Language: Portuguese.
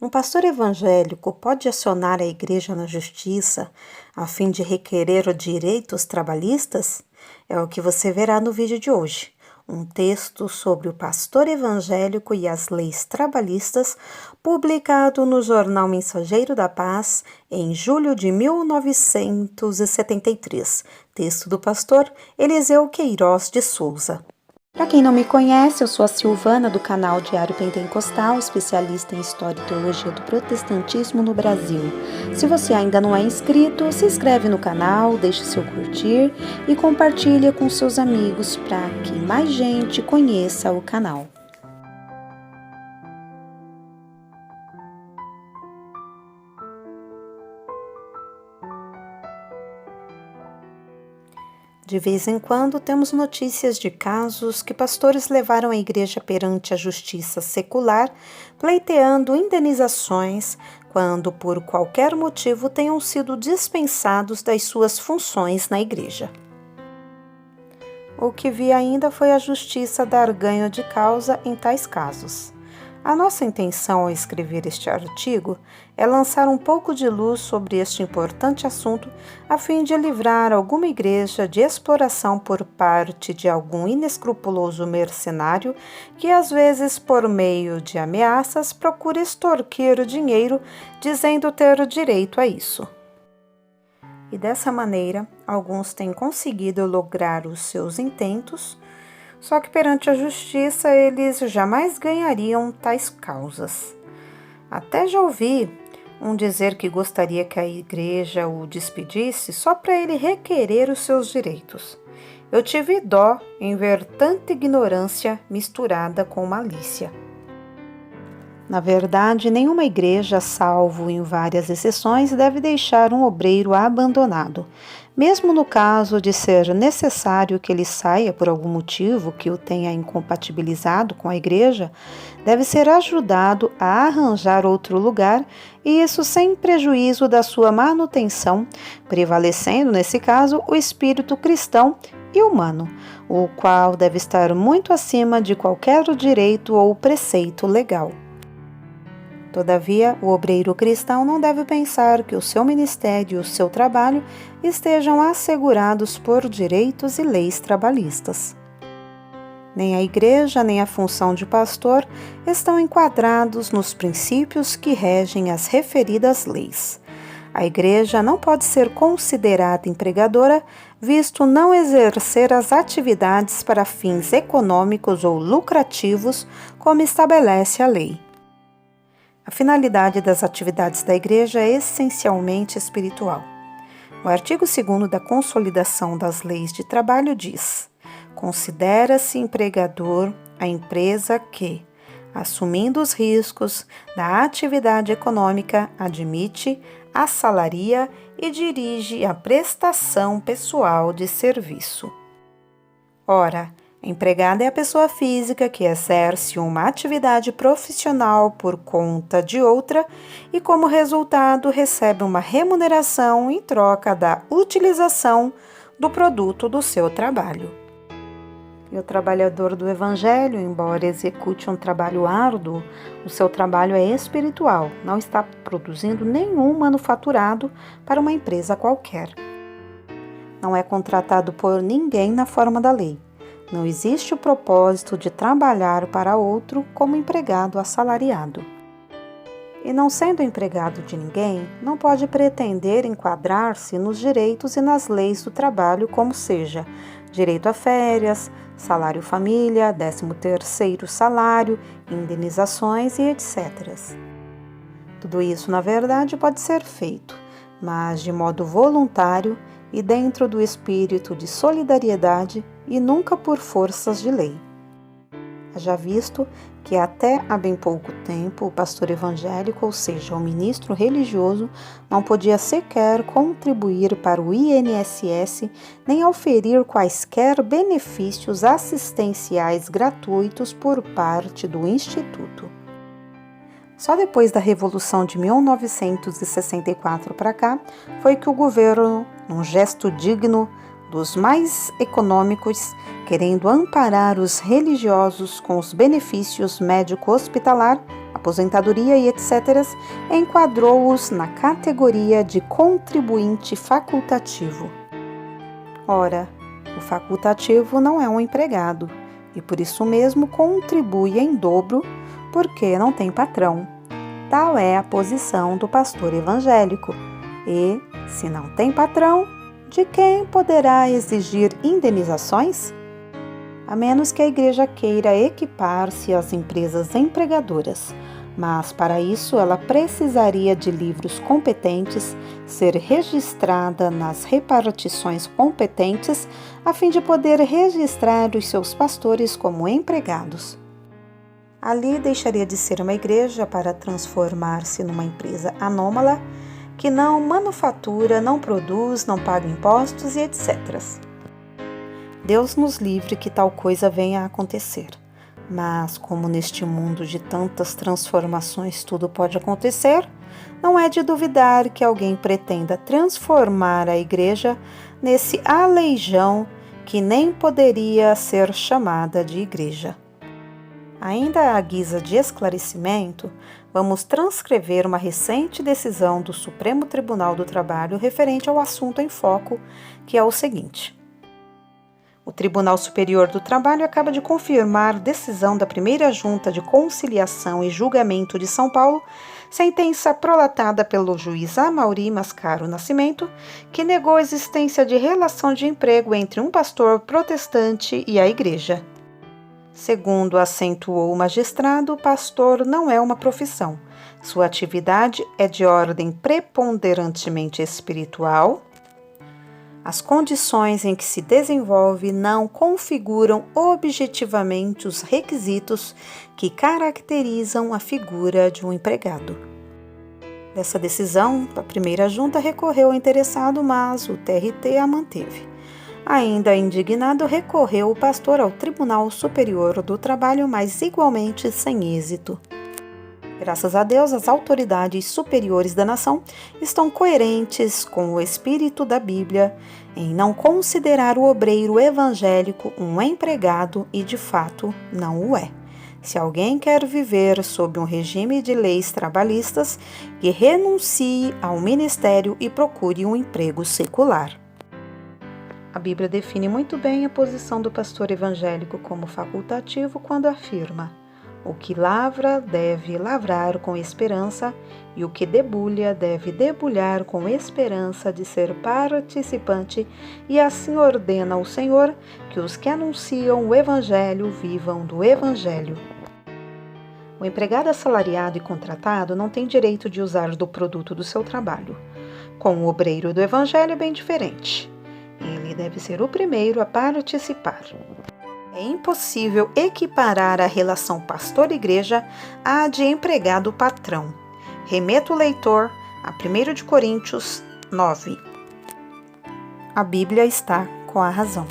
Um pastor evangélico pode acionar a igreja na justiça a fim de requerer direitos trabalhistas? É o que você verá no vídeo de hoje. Um texto sobre o pastor evangélico e as leis trabalhistas, publicado no Jornal Mensageiro da Paz em julho de 1973. Texto do pastor Eliseu Queiroz de Souza. Para quem não me conhece, eu sou a Silvana do canal Diário Pentecostal, especialista em História e Teologia do Protestantismo no Brasil. Se você ainda não é inscrito, se inscreve no canal, deixe seu curtir e compartilhe com seus amigos para que mais gente conheça o canal. De vez em quando temos notícias de casos que pastores levaram a igreja perante a justiça secular, pleiteando indenizações quando, por qualquer motivo, tenham sido dispensados das suas funções na igreja. O que vi ainda foi a justiça dar ganho de causa em tais casos. A nossa intenção ao escrever este artigo é lançar um pouco de luz sobre este importante assunto a fim de livrar alguma igreja de exploração por parte de algum inescrupuloso mercenário que, às vezes, por meio de ameaças, procura extorquir dinheiro dizendo ter direito a isso. E dessa maneira, alguns têm conseguido lograr os seus intentos. Só que perante a justiça eles jamais ganhariam tais causas. Até já ouvi um dizer que gostaria que a igreja o despedisse só para ele requerer os seus direitos. Eu tive dó em ver tanta ignorância misturada com malícia. Na verdade, nenhuma igreja, salvo em várias exceções, deve deixar um obreiro abandonado. Mesmo no caso de ser necessário que ele saia por algum motivo que o tenha incompatibilizado com a igreja, deve ser ajudado a arranjar outro lugar, e isso sem prejuízo da sua manutenção, prevalecendo, nesse caso, o espírito cristão e humano, o qual deve estar muito acima de qualquer direito ou preceito legal. Todavia, o obreiro cristão não deve pensar que o seu ministério e o seu trabalho estejam assegurados por direitos e leis trabalhistas. Nem a igreja, nem a função de pastor estão enquadrados nos princípios que regem as referidas leis. A igreja não pode ser considerada empregadora, visto não exercer as atividades para fins econômicos ou lucrativos, como estabelece a lei. A finalidade das atividades da igreja é essencialmente espiritual. O artigo 2º da Consolidação das Leis de Trabalho diz: considera-se empregador a empresa que, assumindo os riscos da atividade econômica, admite, assalaria e dirige a prestação pessoal de serviço. Ora, empregado é a pessoa física que exerce uma atividade profissional por conta de outra e, como resultado, recebe uma remuneração em troca da utilização do produto do seu trabalho. E o trabalhador do Evangelho, embora execute um trabalho árduo, o seu trabalho é espiritual, não está produzindo nenhum manufaturado para uma empresa qualquer. Não é contratado por ninguém na forma da lei. Não existe o propósito de trabalhar para outro como empregado assalariado. E não sendo empregado de ninguém, não pode pretender enquadrar-se nos direitos e nas leis do trabalho, como seja direito a férias, salário família, 13º salário, indenizações e etc. Tudo isso, na verdade, pode ser feito, mas de modo voluntário e dentro do espírito de solidariedade e nunca por forças de lei. Já visto que até há bem pouco tempo o pastor evangélico, ou seja, o ministro religioso, não podia sequer contribuir para o INSS nem oferir quaisquer benefícios assistenciais gratuitos por parte do Instituto. Só depois da Revolução de 1964 para cá foi que o governo, num gesto digno dos mais econômicos, querendo amparar os religiosos com os benefícios médico-hospitalar, aposentadoria e etc., enquadrou-os na categoria de contribuinte facultativo. Ora, o facultativo não é um empregado e por isso mesmo contribui em dobro porque não tem patrão. Tal é a posição do pastor evangélico e, se não tem patrão, de quem poderá exigir indenizações? A menos que a igreja queira equipar-se às empresas empregadoras, mas para isso ela precisaria de livros competentes, ser registrada nas repartições competentes, a fim de poder registrar os seus pastores como empregados. Ali deixaria de ser uma igreja para transformar-se numa empresa anômala, que não manufatura, não produz, não paga impostos e etc. Deus nos livre que tal coisa venha a acontecer. Mas, como neste mundo de tantas transformações tudo pode acontecer, não é de duvidar que alguém pretenda transformar a igreja nesse aleijão que nem poderia ser chamada de igreja. Ainda à guisa de esclarecimento, vamos transcrever uma recente decisão do Supremo Tribunal do Trabalho referente ao assunto em foco, que é o seguinte. O Tribunal Superior do Trabalho acaba de confirmar decisão da primeira Junta de Conciliação e Julgamento de São Paulo, sentença prolatada pelo juiz Amaury Mascaro Nascimento, que negou a existência de relação de emprego entre um pastor protestante e a igreja. Segundo acentuou o magistrado, o pastor não é uma profissão. Sua atividade é de ordem preponderantemente espiritual. As condições em que se desenvolve não configuram objetivamente os requisitos que caracterizam a figura de um empregado. Dessa decisão, a primeira junta recorreu ao interessado, mas o TRT a manteve. Ainda indignado, recorreu o pastor ao Tribunal Superior do Trabalho, mas igualmente sem êxito. Graças a Deus, as autoridades superiores da nação estão coerentes com o espírito da Bíblia em não considerar o obreiro evangélico um empregado e, de fato, não o é. Se alguém quer viver sob um regime de leis trabalhistas, que renuncie ao ministério e procure um emprego secular. A Bíblia define muito bem a posição do pastor evangélico como facultativo quando afirma: o que lavra deve lavrar com esperança, e o que debulha deve debulhar com esperança de ser participante, e assim ordena o Senhor que os que anunciam o Evangelho vivam do Evangelho. O empregado assalariado e contratado não tem direito de usar do produto do seu trabalho. Com o obreiro do Evangelho é bem diferente. Ele deve ser o primeiro a participar. É impossível equiparar a relação pastor-igreja à de empregado-patrão. Remeto o leitor a 1 Coríntios 9. A Bíblia está com a razão.